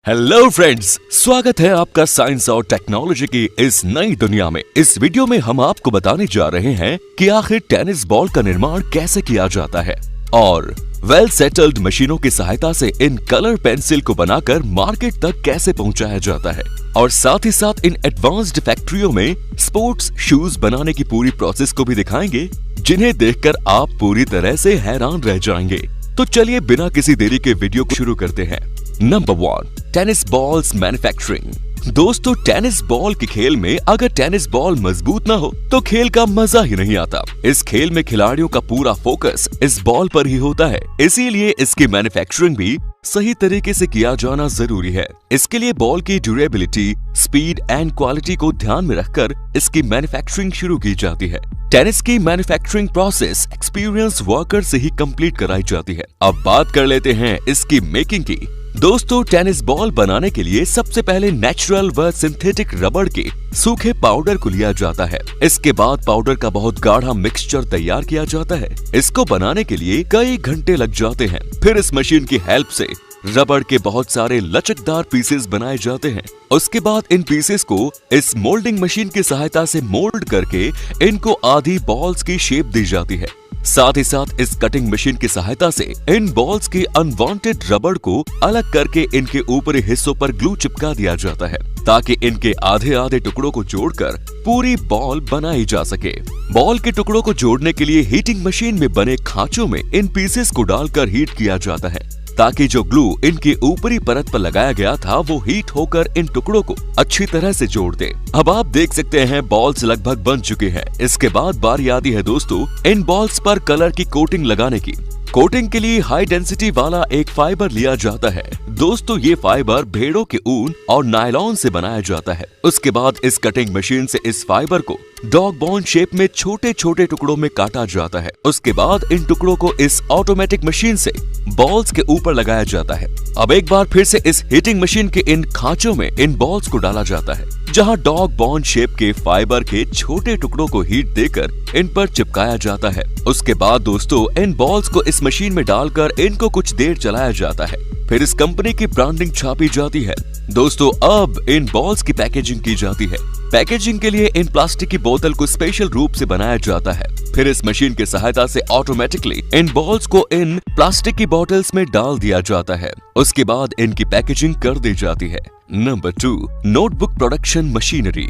Hello friends, स्वागत है आपका साइंस और टेक्नोलॉजी की इस नई दुनिया में। इस वीडियो में हम आपको बताने जा रहे हैं कि आखिर टेनिस बॉल का निर्माण कैसे किया जाता है और वेल सेटल्ड मशीनों की सहायता से इन कलर पेंसिल को बनाकर मार्केट तक कैसे पहुंचाया जाता है, और साथ ही साथ इन एडवांस्ड फैक्ट्रियों में स्पोर्ट्स शूज बनाने की पूरी प्रोसेस को भी दिखाएंगे, जिन्हें देखकर आप पूरी तरह से हैरान रह जाएंगे। तो चलिए बिना किसी देरी के वीडियो को शुरू करते हैं। Number 1, tennis balls manufacturing. दोस्तों, टेनिस बॉल के खेल में अगर टेनिस बॉल मजबूत ना हो तो खेल का मजा ही नहीं आता। इस खेल में खिलाड़ियों का पूरा फोकस इस बॉल पर ही होता है, इसीलिए इसकी मैन्युफैक्चरिंग भी सही तरीके से किया जाना जरूरी है। इसके लिए बॉल की ड्यूरेबिलिटी, स्पीड एंड क्वालिटी को ध्यान में रखकर इसकी मैन्युफैक्चरिंग शुरू की जाती है। टेनिस की मैन्युफैक्चरिंग प्रोसेस एक्सपीरियंस वर्कर से ही कंप्लीट कराई जाती है। अब बात कर लेते हैं इसकी मेकिंग की। दोस्तों, टेनिस बॉल बनाने के लिए सबसे पहले नेचुरल व सिंथेटिक रबड़ के सूखे पाउडर को लिया जाता है। इसके बाद पाउडर का बहुत गाढ़ा मिक्सचर तैयार किया जाता है। इसको बनाने के लिए कई घंटे लग जाते हैं। फिर इस मशीन की हेल्प से रबड़ के बहुत सारे लचकदार पीसेस बनाए जाते हैं। उसके बाद इन पीसेस को इस मोल्डिंग मशीन की सहायता से मोल्ड करके इनको आधी बॉल्स की शेप दी जाती है। साथ ही साथ इस कटिंग मशीन की सहायता से इन बॉल्स की अनवांटेड रबड़ को अलग करके इनके ऊपरी हिस्सों पर ग्लू चिपका दिया जाता है, ताकि इनके आधे आधे टुकड़ों को जोड़कर पूरी बॉल बनाई जा सके। बॉल के टुकड़ों को जोड़ने के लिए हीटिंग मशीन में बने खांचों में इन पीसेस को डालकर हीट किया जाता है, ताकि जो ग्लू इनकी ऊपरी परत पर लगाया गया था वो हीट होकर इन टुकड़ों को अच्छी तरह से जोड़ दे। अब आप देख सकते हैं बॉल्स लगभग बन चुके हैं। इसके बाद बारी आती है दोस्तों इन बॉल्स पर कलर की कोटिंग लगाने की। कोटिंग के लिए हाई डेंसिटी वाला एक फाइबर लिया जाता है। दोस्तों, ये फाइबर भेड़ों के ऊन और नायलॉन से बनाया जाता है। उसके बाद इस कटिंग मशीन से इस फाइबर को डॉग बोन शेप में छोटे छोटे टुकड़ों में काटा जाता है। उसके बाद इन टुकड़ों को इस ऑटोमेटिक मशीन से बॉल्स के ऊपर लगाया जाता है। अब एक बार फिर से इस हीटिंग मशीन के इन खांचों में इन बॉल्स को डाला जाता है, जहां डॉग बोन शेप के फाइबर के छोटे टुकड़ों को हीट देकर इन पर चिपकाया जाता है। उसके बाद दोस्तों इन बॉल्स को इस मशीन में डालकर इनको कुछ देर चलाया जाता है। फिर इस कंपनी की ब्रांडिंग छापी जाती है। दोस्तों, अब इन बॉल्स की पैकेजिंग की जाती है। पैकेजिंग के लिए इन प्लास्टिक की बोतल को स्पेशल रूप से बनाया जाता है। फिर इस मशीन की सहायता से ऑटोमेटिकली इन बॉल्स को इन प्लास्टिक की बोतल्स में डाल दिया जाता है। उसके बाद इनकी पैकेजिंग कर दी जाती है। Number 2, notebook production machinery.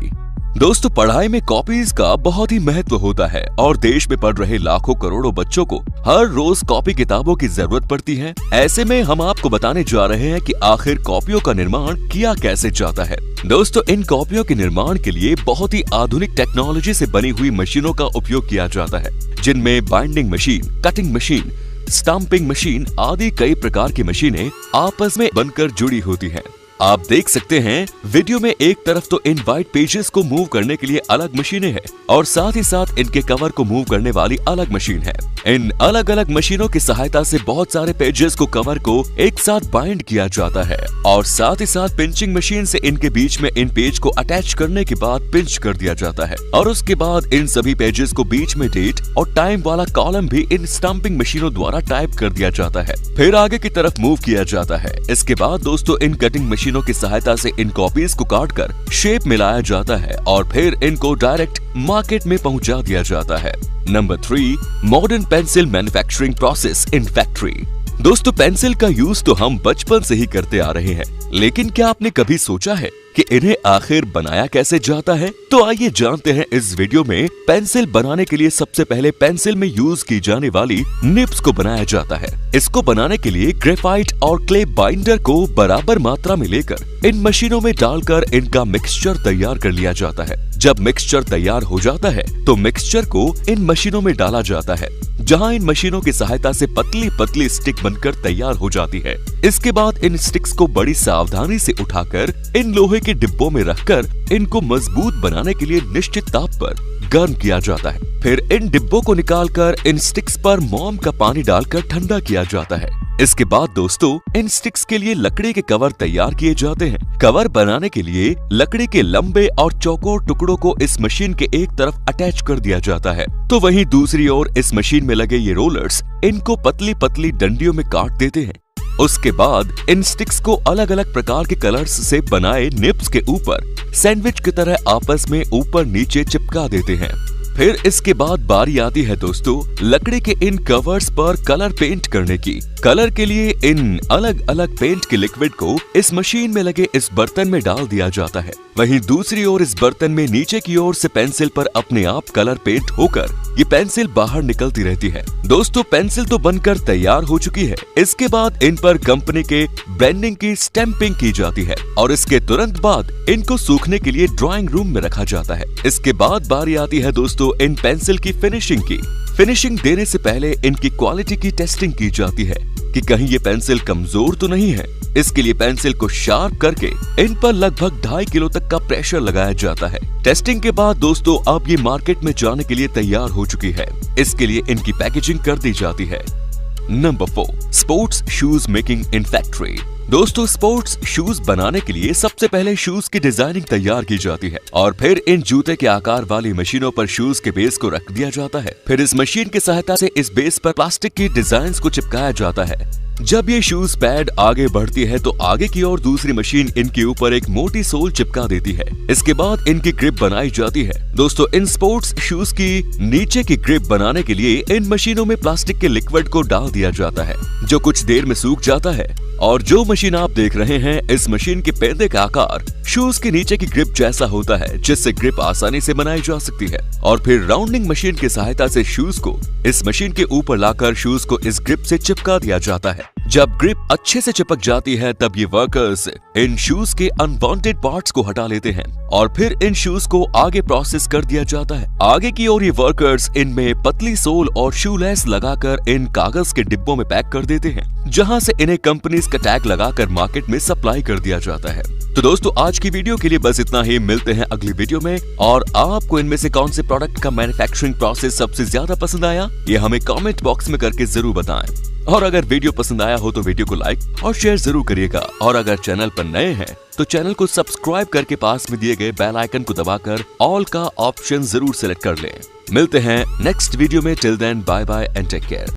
दोस्तों, पढ़ाई में कॉपीज का बहुत ही महत्व होता है और देश में पढ़ रहे लाखों करोड़ों बच्चों को हर रोज कॉपी किताबों की जरूरत पड़ती है। ऐसे में हम आपको बताने जा रहे हैं कि आखिर कॉपियों का निर्माण किया कैसे जाता है। दोस्तों, इन कॉपियों के निर्माण के लिए बहुत ही आधुनिक टेक्नोलॉजी से बनी हुई मशीनों का उपयोग किया जाता है, जिनमें binding machine, cutting machine, stamping machine आदि कई प्रकार की मशीनें आपस में बनकर जुड़ी होती हैं। आप देख सकते हैं वीडियो में एक तरफ तो इन व्हाइट पेजेस को मूव करने के लिए अलग मशीनें हैं और साथ ही साथ इनके कवर को मूव करने वाली अलग मशीन है। इन अलग अलग मशीनों की सहायता से बहुत सारे पेजेस को, कवर को एक साथ बाइंड किया जाता है और साथ ही साथ पिंचिंग मशीन से इनके बीच में इन पेज को अटैच करने के बाद पिंच कर दिया जाता है और उसके बाद इन सभी पेजेस को बीच में डेट और टाइम वाला कॉलम भी इन स्टाम्पिंग मशीनों द्वारा टाइप कर दिया जाता है। फिर आगे की तरफ मूव किया जाता है। इसके बाद दोस्तों इन कटिंग मशीनों की सहायता से इन कॉपीज को काटकर शेप मिलाया जाता है और फिर इनको डायरेक्ट मार्केट में पहुंचा दिया जाता है। Number 3, modern pencil manufacturing process in factory. दोस्तों, पेंसिल का यूज तो हम बचपन से ही करते आ रहे हैं, लेकिन क्या आपने कभी सोचा है कि इन्हें आखिर बनाया कैसे जाता है? तो आइए जानते हैं इस वीडियो में। पेंसिल बनाने के लिए सबसे पहले पेंसिल में यूज की जाने वाली निब्स को बनाया जाता है। इसको बनाने के लिए ग्रेफाइट और क्ले बाइंडर को बराबर मात्रा में लेकर इन मशीनों में डालकर इनका मिक्सचर तैयार कर लिया जाता है। जब मिक्सचर तैयार हो जाता है तो मिक्सचर को इन मशीनों में डाला जाता है, जहां इन मशीनों की सहायता से पतली पतली स्टिक बनकर तैयार हो जाती है। इसके बाद इन स्टिक्स को बड़ी सावधानी से उठाकर इन लोहे के डिब्बों में रखकर इनको मजबूत बनाने के लिए निश्चित ताप पर गर्म किया जाता है। फिर इन डिब्बों को निकालकर इन स्टिक्स पर मोम का पानी डालकर ठंडा किया जाता है। इसके बाद दोस्तों इन स्टिक्स के लिए लकड़ी के कवर तैयार किए जाते हैं। कवर बनाने के लिए लकड़ी के लंबे और चौकोर टुकड़ों को इस मशीन के एक तरफ अटैच कर दिया जाता है, तो वहीं दूसरी ओर इस मशीन में लगे ये रोलर्स इनको पतली पतली डंडियों में काट देते हैं। उसके बाद इन स्टिक्स को अलग अलग प्रकार के कलर्स से बनाए निब्स के ऊपर सैंडविच की तरह आपस में ऊपर नीचे चिपका देते हैं। फिर इसके बाद बारी आती है दोस्तों लकड़ी के इन कवर्स पर कलर पेंट करने की। कलर के लिए इन अलग अलग पेंट के लिक्विड को इस मशीन में लगे इस बर्तन में डाल दिया जाता है। वहीं दूसरी ओर इस बर्तन में नीचे की ओर से पेंसिल पर अपने आप कलर पेंट होकर ये पेंसिल बाहर निकलती रहती है। दोस्तों पेंसिल तो बनकर तैयार हो चुकी है। इसके बाद इन पर कंपनी के ब्रांडिंग की स्टैंपिंग की जाती है और इसके तुरंत बाद इनको सूखने के लिए ड्राइंग रूम में रखा जाता है। इसके बाद बारी आती है दोस्तों इन पेंसिल की फिनिशिंग की। फिनिशिंग देने से पहले इनकी क्वालिटी की टेस्टिंग की जाती है कि कहीं ये पेंसिल कमजोर तो नहीं है। इसके लिए पेंसिल को शार्प करके इन पर लगभग 2.5 किलो तक का प्रेशर लगाया जाता है। टेस्टिंग के बाद दोस्तों अब ये मार्केट में जाने के लिए तैयार हो चुकी है। इसके लिए इनकी पैकेजिंग कर दी जाती है। Number 4, sports shoes making in factory. दोस्तों स्पोर्ट्स शूज बनाने के लिए सबसे पहले शूज की डिजाइनिंग तैयार की जाती है और फिर इन जूते के आकार वाली मशीनों पर शूज के बेस को रख दिया जाता है। फिर इस मशीन की सहायता से इस बेस पर प्लास्टिक की डिजाइन्स को चिपकाया जाता है। जब ये शूज पैड आगे बढ़ती है तो आगे की ओर दूसरी मशीन इनके ऊपर एक मोटी सोल चिपका देती है। इसके बाद इनकी ग्रिप बनाई जाती है। दोस्तों इन स्पोर्ट्स शूज की नीचे की ग्रिप बनाने के लिए इन मशीनों में प्लास्टिक के लिक्विड को डाल दिया जाता है जो कुछ देर में सूख जाता है। और जो मशीन आप देख रहे हैं इस मशीन के पेंदे का आकार शूज के नीचे की ग्रिप जैसा होता है जिससे ग्रिप आसानी से बनाई जा सकती है। और फिर राउंडिंग मशीन की सहायता से शूज को इस मशीन के ऊपर लाकर शूज को इस ग्रिप से चिपका दिया जाता है। जब ग्रिप अच्छे से चिपक जाती है तब ये वर्कर्स इन शूज के अनवांटेड पार्ट्स को हटा लेते हैं और फिर इन शूज को आगे प्रोसेस कर दिया जाता है। आगे की ओर ये वर्कर्स इनमें पतली सोल और शूलेस लगाकर इन कागज के डिब्बों में पैक कर देते हैं जहां से इन्हें कंपनीज का टैग लगाकर मार्केट में सप्लाई कर दिया जाता है। तो दोस्तों आज की वीडियो के लिए बस इतना ही। मिलते हैं अगली वीडियो में। और आपको इनमें से कौन से प्रोडक्ट का मैन्युफैक्चरिंग प्रोसेस सबसे ज्यादा पसंद आया ये हमें कमेंट बॉक्स में करके जरूर बताएं। और अगर वीडियो पसंद आया हो तो वीडियो को लाइक और शेयर जरूर करिएगा। और अगर चैनल पर नए हैं तो चैनल को सब्सक्राइब करके पास में दिए गए बेल आइकन को दबाकर ऑल का ऑप्शन जरूर सिलेक्ट कर लें। मिलते हैं नेक्स्ट वीडियो में। Till then bye bye and take care.